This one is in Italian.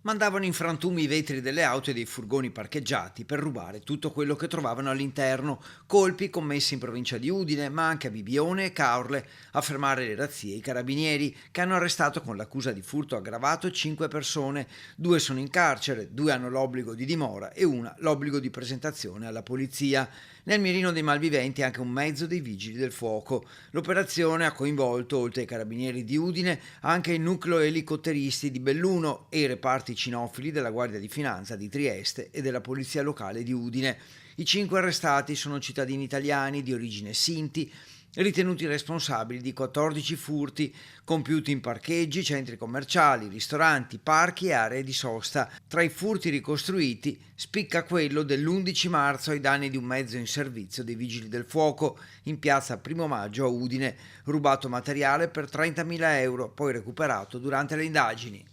Mandavano in frantumi i vetri delle auto e dei furgoni parcheggiati per rubare tutto quello che trovavano all'interno. Colpi commessi in provincia di Udine, ma anche a Bibione e Caorle. A fermare le razzie i carabinieri, che hanno arrestato con l'accusa di furto aggravato 5 persone. 2 sono in carcere, 2 hanno l'obbligo di dimora e una l'obbligo di presentazione alla polizia. Nel mirino dei malviventi anche un mezzo dei vigili del fuoco. L'operazione ha coinvolto, oltre ai carabinieri di Udine, anche il nucleo elicotteristi di Belluno e i reparti cinofili della Guardia di Finanza di Trieste e della Polizia Locale di Udine. I 5 arrestati sono cittadini italiani di origine Sinti, ritenuti responsabili di 14 furti compiuti in parcheggi, centri commerciali, ristoranti, parchi e aree di sosta. Tra i furti ricostruiti spicca quello dell'11 marzo ai danni di un mezzo in servizio dei Vigili del Fuoco in piazza Primo Maggio a Udine, rubato materiale per 30.000 euro, poi recuperato durante le indagini.